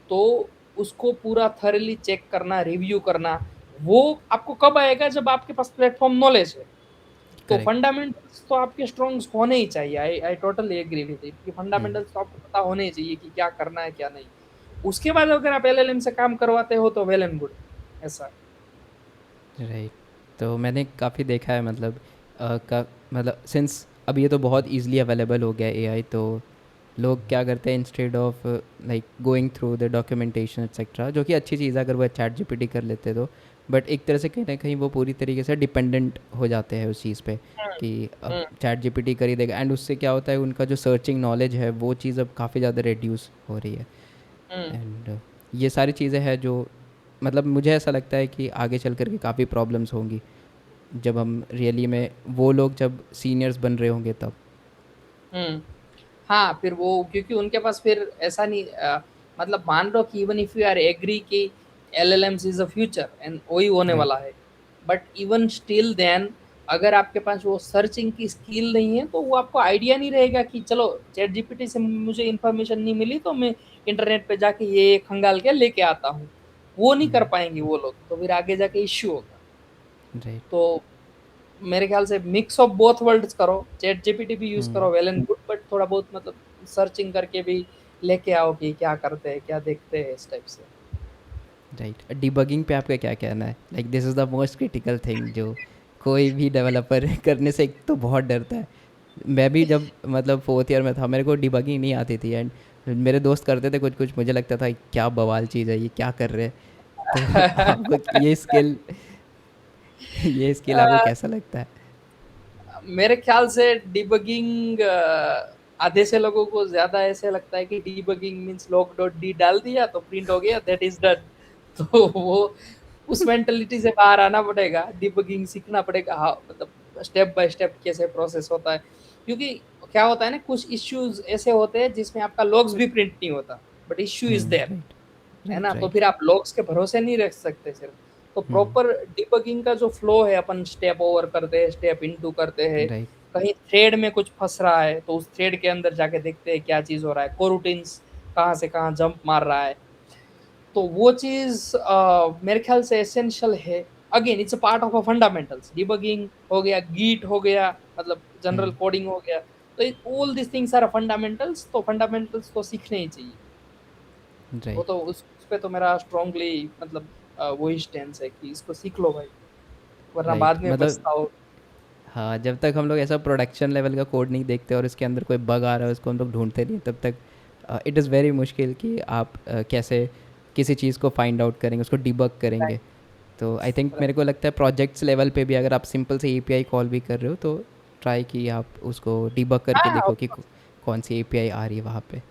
तो उसको पूरा थॉरली चेक करना, रिव्यू करना, वो आपको कब आएगा जब आपके पास प्लेटफॉर्म नॉलेज है। तो करेक्ट। फंडामेंटल्स तो आपके स्ट्रॉन्ग होने ही चाहिए, I I totally agree with it कि हम्म, फंडामेंटल्स तो आपको पता होने ही चाहिए कि क्या करना है क्या नहीं। उसके बाद अगर आप एलएलएम से काम करवाते हो तो वेल एंड गुड, ऐसा। राइट। तो मैंने काफ़ी देखा है, मतलब का मतलब सिंस अब ये तो बहुत इजीली अवेलेबल हो गया है एआई, तो लोग क्या करते हैं, instead of like going through the documentation etcetera, जो कि अच्छी चीज़ है अगर वो चैट जीपीटी कर लेते तो, बट एक तरह से कहीं ना कहीं वो पूरी तरीके से डिपेंडेंट हो जाते हैं उस चीज़ पे हम्म, कि अब हम्म, चैट जीपीटी कर ही देगा, एंड उससे क्या होता है उनका जो सर्चिंग नॉलेज है वो चीज़ अब काफ़ी ज़्यादा रिड्यूस हो रही है। हम्म, एंड ये सारी चीज़ें हैं जो मतलब मुझे ऐसा लगता है कि आगे चल कर के काफ़ी प्रॉब्लम्स होंगी जब हम रियली में वो लोग जब सीनियर्स बन रहे होंगे तब। हम्म। हाँ, फिर वो क्योंकि उनके पास फिर ऐसा नहीं मतलब मान लो कि even if you are agree कि LLMs is a future and वही होने राइट। वाला है, बट इवन स्टिल देन अगर आपके पास वो सर्चिंग की स्किल नहीं है तो वो आपको आइडिया नहीं रहेगा कि चलो चैट जीपीटी से मुझे इन्फॉर्मेशन नहीं मिली तो मैं इंटरनेट पे जाके ये खंगाल के लेके आता हूँ। वो नहीं कर पाएंगे वो लोग, तो फिर आगे जाके इश्यू होगा। राइट। तो मेरे ख्याल से मिक्स ऑफ बोथ वर्ल्ड्स करो, चैट जीपीटी भी यूज करो वेल एंड गुड, बट थोड़ा बहुत मतलब सर्चिंग करके भी लेके आओ कि क्या करते हैं क्या देखते हैं इस टाइप से। राइट। डिबगिंग पे आपका क्या कहना है? Like this is the most critical thing जो कोई भी डेवलपर करने से एक तो बहुत डरता है। मैं भी जब मतलब फोर्थ ईयर में था मेरे को डिबगिंग नहीं आती थी, एंड मेरे दोस्त करते थे कुछ कुछ, मुझे लगता था क्या बवाल चीज़ है, ये क्या कर रहे हैं। तो आपको ये स्किल ये स्किल आपको अ, कैसा लगता है? मेरे ख्याल से डिबगिंग आधे से लोगों को ज्यादा ऐसे लगता है कि debugging means log dot D डाल दिया तो प्रिंट हो गया, दैट इज डन। तो वो उस मेंटेलिटी से बाहर आना पड़ेगा, डिबगिंग सीखना पड़ेगा, हाँ मतलब स्टेप बाय स्टेप कैसे प्रोसेस होता है। क्योंकि क्या होता है ना, कुछ इश्यूज ऐसे होते हैं जिसमें आपका लॉग्स भी प्रिंट नहीं होता, but issue is there, right. है ना। राइट। तो राइट। फिर आप लॉग्स के भरोसे नहीं रख सकते सिर्फ। तो प्रॉपर डिबगिंग का जो फ्लो है, अपन स्टेप ओवर करते हैं, स्टेप इनटू करते हैं, राइट। कहीं थ्रेड में कुछ फंस रहा है तो उस थ्रेड के अंदर जाके देखते हैं क्या चीज हो रहा है, कोरूटीन्स कहाँ से कहाँ जंप मार रहा है। तो वो चीज मेरे ख्याल से एसेंशियल है। Again it's a part of a fundamentals, debugging हो गया, गीट हो गया, मतलब जनरल कोडिंग हो गया। तो all this things are fundamentals, तो फंडामेंटल्स तो सीखने ही चाहिए। वो राइट। तो उस पे तो मेरा स्ट्रांगली मतलब वही स्टैंड है कि इसको सीख लो भाई, वरना राइट। बाद में मतलब पछताओ। हाँ, जब तक हम लोग ऐसा प्रोडक्शन लेवल का कोड नहीं देखते और इसके अंदर कोई बग आ रहा है उसको हम लोग ढूंढते नहीं, तब तक इट इज़ वेरी मुश्किल कि आप कैसे किसी चीज़ को फाइंड आउट करेंगे, उसको डिबग करेंगे। राइट, तो आई थिंक मेरे राइट। को लगता है प्रोजेक्ट्स लेवल पे भी अगर आप सिंपल से एपीआई कॉल भी कर रहे हो तो ट्राई कि आप उसको डिबग करके हाँ, देखो कि कौन सी एपीआई आ रही है वहाँ पे।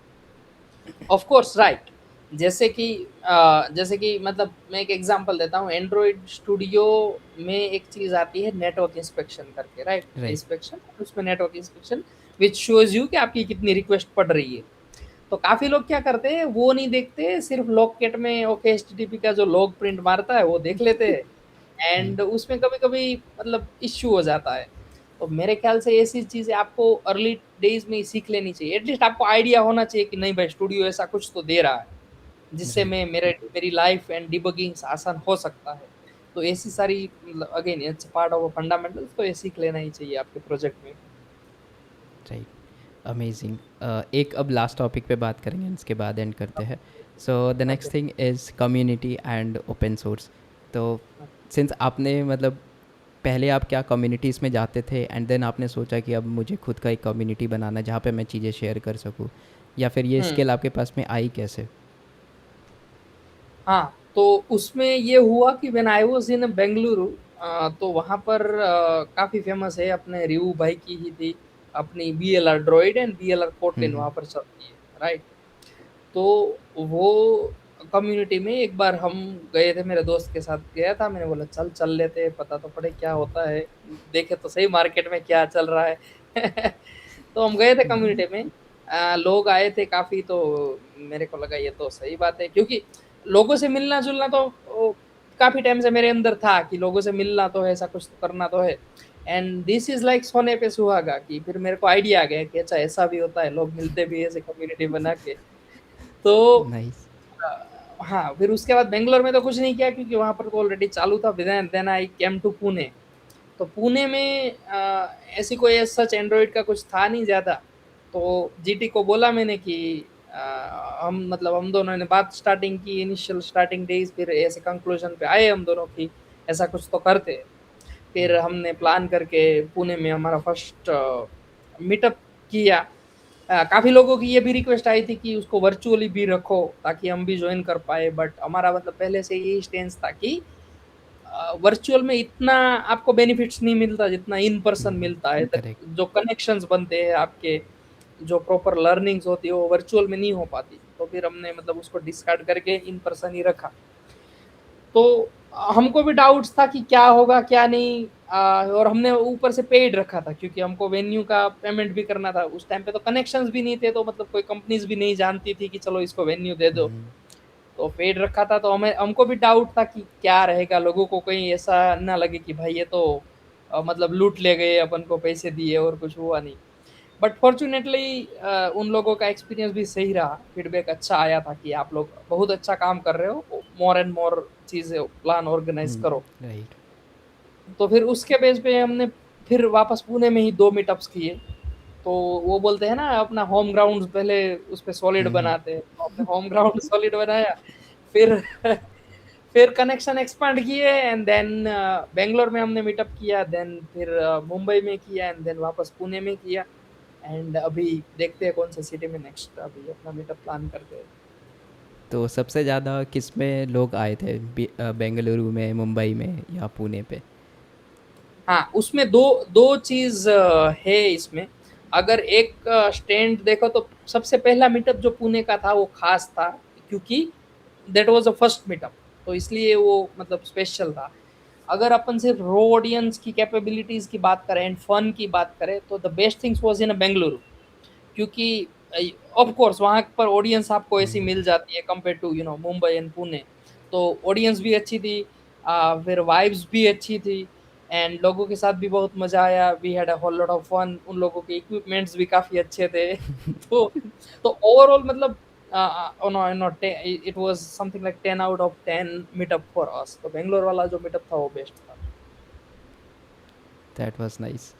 Of course right. जैसे कि मतलब मैं एक एग्जांपल देता हूँ, एंड्रॉइड स्टूडियो में एक चीज आती है नेटवर्क इंस्पेक्शन करके, राइट, राइट। इंस्पेक्शन, उसमें network inspection which shows you कि आपकी कितनी रिक्वेस्ट पड़ रही है। तो काफी लोग क्या करते हैं, वो नहीं देखते, सिर्फ लॉग केट में ओके एचटीटीपी का जो लॉग प्रिंट मारता है वो देख लेते हैं, एंड उसमें कभी कभी मतलब इश्यू हो जाता है। तो मेरे ख्याल से ऐसी चीजें आपको अर्ली डेज में ही सीख लेनी चाहिए, एटलीस्ट आपको आइडिया होना चाहिए कि नहीं भाई स्टूडियो ऐसा कुछ तो दे रहा है जिससे राइट। मैं मेरी लाइफ एंड डिबगिंग आसान हो सकता है। तो ऐसी सारी मतलब again it's part of fundamentals, तो ये सीख लेना ही चाहिए आपके प्रोजेक्ट में। राइट। अमेजिंग। एक अब लास्ट टॉपिक पे बात करेंगे, इसके बाद एंड करते हैं। So the okay. Next thing is community and open source. तो सिंस आपने मतलब पहले आप क्या कम्युनिटीज़ में जाते थे एंड देन आपने सोचा कि अब मुझे खुद का एक कम्युनिटी बनाना है जहाँ पे मैं चीज़ें शेयर कर सकूँ, या फिर ये हम्म। स्किल आपके पास में आई कैसे? हाँ, तो उसमें ये हुआ कि when I was in Bengaluru, तो वहाँ पर काफ़ी फेमस है, अपने रिवू भाई की ही थी अपनी BLR Droid and BLR Kotlin hmm. वहाँ पर चलती है, राइट? तो वो कम्युनिटी में एक बार हम गए थे, मेरे दोस्त के साथ गया था, मैंने बोला चल चल लेते हैं, पता तो पड़े क्या होता है, देखे तो सही मार्केट में क्या चल रहा है। तो हम गए थे कम्युनिटी में, लोग आए थे काफ़ी, तो मेरे को लगा ये तो सही बात है, क्योंकि लोगों से मिलना-जुलना तो काफ़ी टाइम से मेरे अंदर था कि लोगों से मिलना तो है, ऐसा कुछ तो करना तो है। एंड दिस इज़ लाइक सोने पे सुहागा, कि फिर मेरे को आइडिया आ गया कि अच्छा ऐसा भी होता है, लोग मिलते भी हैं ऐसे कम्युनिटी बना के। तो नाइस। हाँ, फिर उसके बाद बैंगलोर में तो कुछ नहीं किया, क्योंकि वहाँ पर तो ऑलरेडी चालू था। Then I came to Pune. तो पुणे में ऐसी कोई एज़ सच एंड्रॉइड का कुछ था नहीं ज़्यादा। तो जीटी को बोला मैंने कि हम मतलब हम दोनों ने बात स्टार्टिंग की, इनिशियल स्टार्टिंग डेज़, फिर ऐसे कंक्लूजन पे आए हम दोनों कि ऐसा कुछ तो करते हैं। फिर हमने प्लान करके पुणे में हमारा फर्स्ट मीटअप किया। काफ़ी लोगों की ये भी रिक्वेस्ट आई थी कि उसको वर्चुअली भी रखो ताकि हम भी जॉइन कर पाए, बट हमारा मतलब पहले से यही स्टेंस था कि वर्चुअल में इतना आपको बेनिफिट्स नहीं मिलता जितना इन पर्सन मिलता है। करेक्ट। जो कनेक्शंस बनते हैं आपके, जो प्रॉपर लर्निंग्स होती है वो वर्चुअल में नहीं हो पाती। तो फिर हमने मतलब उसको डिस्कार्ड करके इन पर्सन ही रखा। तो हमको भी डाउट्स था कि क्या होगा क्या नहीं, और हमने ऊपर से पेड रखा था क्योंकि हमको वेन्यू का पेमेंट भी करना था। उस टाइम पे तो कनेक्शंस भी नहीं थे, तो मतलब कोई कंपनीज भी नहीं जानती थी कि चलो इसको वेन्यू दे दो। तो पेड रखा था, तो हमें हमको भी डाउट था कि क्या रहेगा, लोगों को कहीं ऐसा ना लगे कि भाई ये तो मतलब लूट ले गए, अपन को पैसे दिए और कुछ हुआ नहीं। बट फॉर्चुनेटली उन लोगों का एक्सपीरियंस भी सही रहा, फीडबैक अच्छा आया था कि आप लोग बहुत अच्छा काम कर रहे हो, मोर एंड मोर चीज़ें प्लान ऑर्गेनाइज करो। राइट। तो फिर उसके बेस पे हमने फिर वापस पुणे में ही 2 मीटअप्स किए। तो वो बोलते हैं ना, अपना होम ग्राउंड पहले उस पे सॉलिड बनाते हैं, तो हमने होम ग्राउंड सॉलिड बनाया। फिर फिर कनेक्शन एक्सपांड किए एंड देन बैंगलोर में हमने मीटअप किया, देन फिर मुंबई में किया एंड देन वापस पुणे में किया। एंड अभी देखते हैं कौन सा सिटी में नेक्स्ट अभी अपना मीटअप प्लान करते हैं। तो सबसे ज़्यादा किस में लोग आए थे, बेंगलुरु में, मुंबई में या पुणे पे? हाँ, उसमें दो दो चीज़ है इसमें। अगर एक स्टैंड देखो तो सबसे पहला मीटअप जो पुणे का था वो खास था, क्योंकि that was the first meetup, तो इसलिए वो मतलब स्पेशल था। अगर अपन सिर्फ रो ऑडियंस की कैपेबिलिटीज़ की बात करें एंड फन की बात करें, तो the best things was in Bengaluru, क्योंकि ऑफ कोर्स वहाँ पर ऑडियंस आपको ऐसी मिल जाती है compare to Mumbai and Pune. तो ऑडियंस भी अच्छी थी, फिर वाइब्स भी अच्छी थी एंड लोगों के साथ भी बहुत मजा आया। We had a whole lot of fun, उन लोगों के इक्विपमेंट्स भी काफी अच्छे थे। तो तो ओवरऑल मतलब no no it was something like 10 out of 10 meetup for us. तो बेंगलोर वाला जो मीटअप था वो बेस्ट था। That was nice.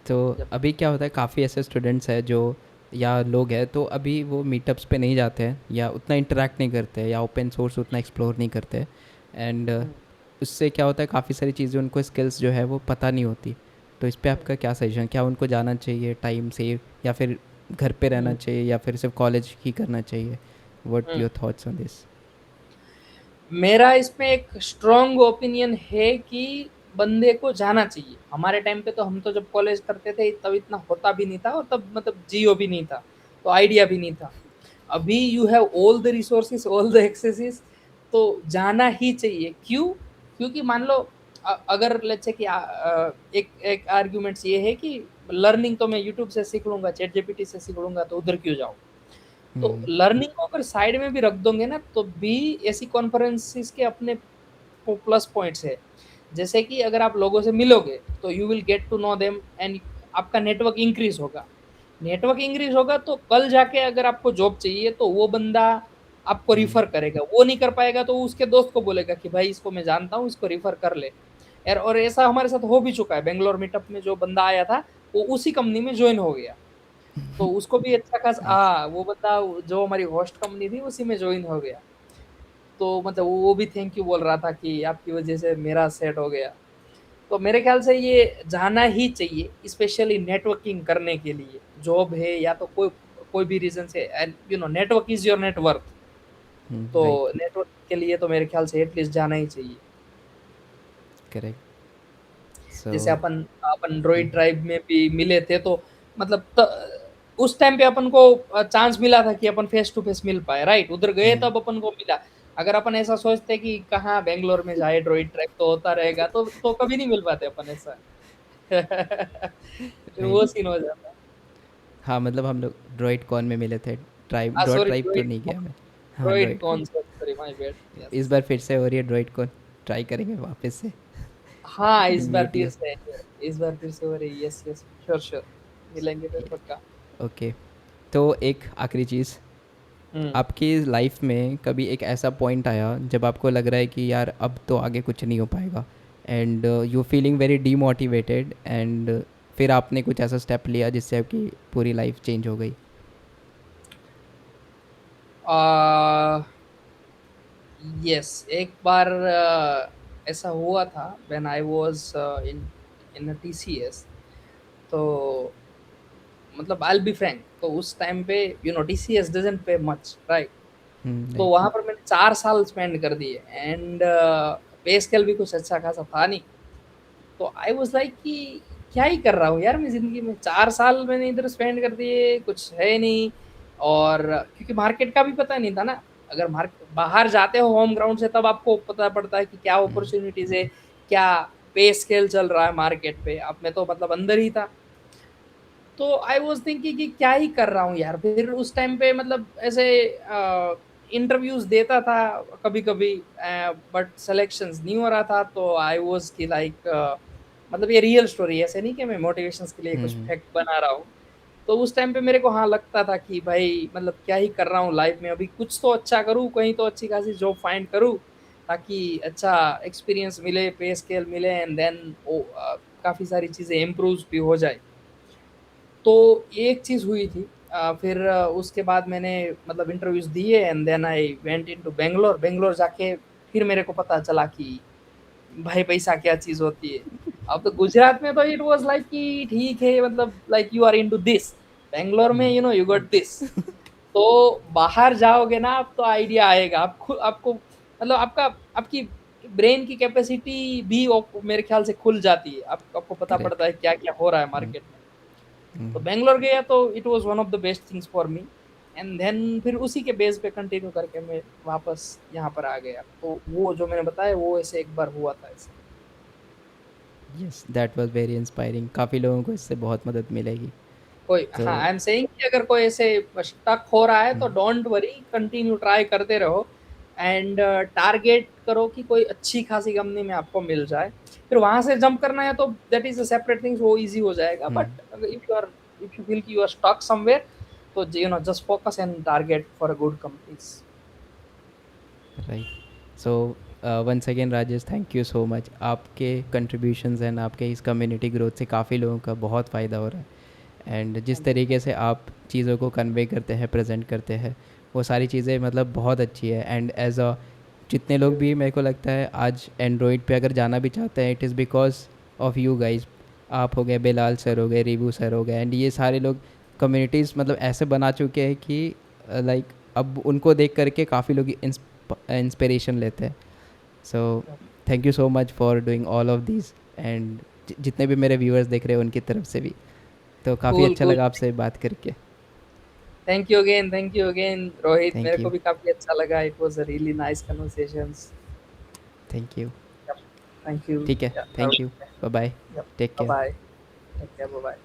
तो Yep. अभी क्या होता है, काफ़ी ऐसे स्टूडेंट्स हैं जो, या लोग हैं तो अभी वो मीटअप्स पे नहीं जाते हैं या उतना इंटरेक्ट नहीं करते हैं या ओपन सोर्स उतना एक्सप्लोर नहीं करते, एंड हम्म, उससे क्या होता है, काफ़ी सारी चीज़ें उनको, स्किल्स जो है वो पता नहीं होती। तो इस पे हम्म, आपका क्या सजेशन, क्या उनको जाना चाहिए टाइम सेव, या फिर घर पे रहना हम्म, चाहिए, या फिर सिर्फ कॉलेज ही करना चाहिए? What hmm. Your thoughts on this? मेरा इसमें एक स्ट्रॉन्ग ओपिनियन है कि बंदे को जाना चाहिए। हमारे टाइम पे तो हम तो जब कॉलेज करते थे तब इतना होता भी नहीं था, और तब मतलब जियो भी नहीं था, तो आइडिया भी नहीं था। अभी you have all the resources, all the axes, तो जाना ही चाहिए। क्यों? क्योंकि मान लो अगर लेट्स से कि एक एक आर्गुमेंट्स ये है कि लर्निंग तो मैं यूट्यूब से सीख लूंगा, चैट जीपीटी से सीख लूंगा, तो उधर क्यों जाऊँ? तो लर्निंग को अगर साइड में भी रख दोगे ना, तो भी ऐसी कॉन्फ्रेंसिस के अपने प्लस पॉइंट्स है। जैसे कि अगर आप लोगों से मिलोगे तो you will get to know them and आपका नेटवर्क इंक्रीज होगा। नेटवर्क इंक्रीज होगा तो कल जाके अगर आपको जॉब चाहिए तो वो बंदा आपको रिफर करेगा। वो नहीं कर पाएगा तो उसके दोस्त को बोलेगा कि भाई इसको मैं जानता हूँ, इसको रिफर कर ले यार। और ऐसा हमारे साथ हो भी चुका है, बेंगलोर मीटअप में जो बंदा आया था वो उसी कंपनी में ज्वाइन हो गया। तो उसको भी अच्छा खासा, नाइस। वो बंदा जो हमारी होस्ट कंपनी थी उसी में ज्वाइन हो गया। तो मतलब वो भी थैंक यू बोल रहा था कि आपकी वजह से मेरा सेट हो गया। तो मेरे ख्याल से ये जाना ही चाहिए, स्पेशली नेटवर्किंग करने के लिए। जॉब है या तो कोई कोई भी रीजन से, and network is your network. तो राइट। नेटवर्क के लिए तो मेरे ख्याल से एटलीस्ट जाना ही चाहिए। करेक्ट। सो जैसे अपन अपन ड्रॉइड ट्राइब में भी मिले थे, तो मतलब उस टाइम पे अपन को चांस मिला था कि अपन फेस टू फेस मिल पाए, राइट? उधर गए तब अपन को मिला। अगर अपन ऐसा सोचते कि कहाँ बेंगलोर में जाए, ड्रॉइड ट्राइब तो होता रहेगा, तो कभी नहीं मिल पाते अपन ऐसा। फिर राइट। वो सीन हो जाता। हाँ, मतलब हम लोग ड्रॉइड कॉन में मिले थे। ट्राइब, डॉट सॉरी, ट्राइब तो ड्रॉइड नहीं गया मैं। हाँ, ड्रॉइड ड्रॉइड कॉन। कौन, सॉरी माय बैड। इस यस। बार फिर से हो रही है ड्रॉइड कॉन। ट्राई करेंगे वापस से। हाँ, इस बार मीट फिर यू। से, इस बार फिर से हो रही। यस यस, श्योर श्योर, मिलेंगे फिर पक्का। ओके। तो एक आखिरी चीज़, हम्म। आपकी लाइफ में कभी एक ऐसा पॉइंट आया जब आपको लग रहा है कि यार अब तो आगे कुछ नहीं हो पाएगा, and you feeling very demotivated, and फिर आपने कुछ ऐसा स्टेप लिया जिससे आपकी पूरी लाइफ चेंज हो गई? आ यस, एक बार ऐसा हुआ था when I was in in TCS. तो मतलब आई विल बी फ्रैंक, तो उस टाइम पे टीसीएस डजंट पे मच, राइट? तो राइट। वहां पर मैंने 4 साल स्पेंड कर दिए, एंड पे स्केल भी कुछ अच्छा खासा था नहीं। तो आई वाज लाइक कि क्या ही कर रहा हूँ यार मैं जिंदगी में, 4 साल मैंने इधर स्पेंड कर दिए, कुछ है नहीं। और क्योंकि मार्केट का भी पता नहीं था ना। अगर मार्केट बाहर जाते हो होम ग्राउंड से, तब आपको पता पड़ता है कि क्या अपॉर्चुनिटीज है, क्या पे स्केल चल रहा है मार्केट पे। अब मैं तो मतलब अंदर ही था। तो आई वाज थिंकिंग कि क्या ही कर रहा हूँ यार। फिर उस टाइम पे मतलब ऐसे इंटरव्यूज देता था कभी कभी, बट सिलेक्शंस नहीं हो रहा था। तो आई वाज कि लाइक, मतलब ये रियल स्टोरी है, ऐसे नहीं कि मैं मोटिवेशंस के लिए कुछ फैक्ट बना रहा हूँ। तो उस टाइम पे मेरे को हाँ लगता था कि भाई मतलब क्या ही कर रहा हूँ लाइफ में, अभी कुछ तो अच्छा करूँ, कहीं तो अच्छी खासी जॉब फाइंड करूँ, ताकि अच्छा एक्सपीरियंस मिले, पे स्केल मिले, एंड देन काफी सारी चीजें इम्प्रूव भी हो जाए। तो एक चीज हुई थी। फिर उसके बाद मैंने मतलब इंटरव्यूज दिए, and then I went into Bangalore. Bangalore जाके फिर मेरे को पता चला कि भाई पैसा क्या चीज होती है। अब तो गुजरात में तो इट वाज लाइक कि ठीक है, मतलब like you are into this. Bangalore में यू गॉट दिस। तो बाहर जाओगे ना आप, तो आइडिया आएगा आपको आपको मतलब आपका आपकी ब्रेन की कैपेसिटी भी मेरे ख्याल से खुल जाती है। आपको पता करेक्ट। पड़ता है क्या क्या हो रहा है मार्केट में। तो बेंगलोर गया तो it was one of the best things for me. And then फिर उसी के बेस पे कंटिन्यू करके मैं वापस यहाँ पर आ गया। तो वो जो मैंने बताया वो ऐसे एक बार हुआ था ऐसे। Yes, that was very inspiring. काफ़ी लोगों को इससे बहुत मदद मिलेगी। कोई, तो हाँ, आई एम सेइंग कि अगर कोई ऐसे स्टक हो रहा है तो डोंट वरी, कंटिन्यू ट्राई करते रहो। एंड टारगेट करो कि कोई अच्छी खासी कंपनी में आपको मिल जाए। फिर वहां से जंप करना है तो that is a separate things, वो इजी हो जाएगा। बट इफ यू फील कि यू आर स्टक समवेयर, तो just focus and target for a good companies. Right. So once again Rajesh, thank you so much. आपके contributions and आपके इस community growth से काफ़ी लोगों का बहुत फ़ायदा हो रहा है, एंड जिस थैंक यू। तरीके से आप चीज़ों को कन्वे करते हैं, प्रेजेंट करते हैं, वो सारी चीज़ें मतलब बहुत अच्छी है। एंड एज अ, जितने लोग भी मेरे को लगता है आज एंड्रॉयड पे अगर जाना भी चाहते हैं, it is because of you guys. आप हो गए, बिलाल सर हो गए, रिवू सर हो गए, एंड ये सारे लोग कम्युनिटीज़ मतलब ऐसे बना चुके हैं कि लाइक अब उनको देख करके काफ़ी लोग इंस्पिरेशन लेते हैं। So thank you so much for doing all of this, and जितने भी मेरे व्यूअर्स देख रहे हैं उनकी तरफ से भी। तो काफ़ी कूल अच्छा कूल। लगा आपसे बात करके। Thank you again Rohit, thank मेरे को यू। भी काफी अच्छा लगा। It was a really nice conversations. Thank you. Thank you. ठीक है, thank you. Bye bye. Take bye care. Bye. Take care, bye bye.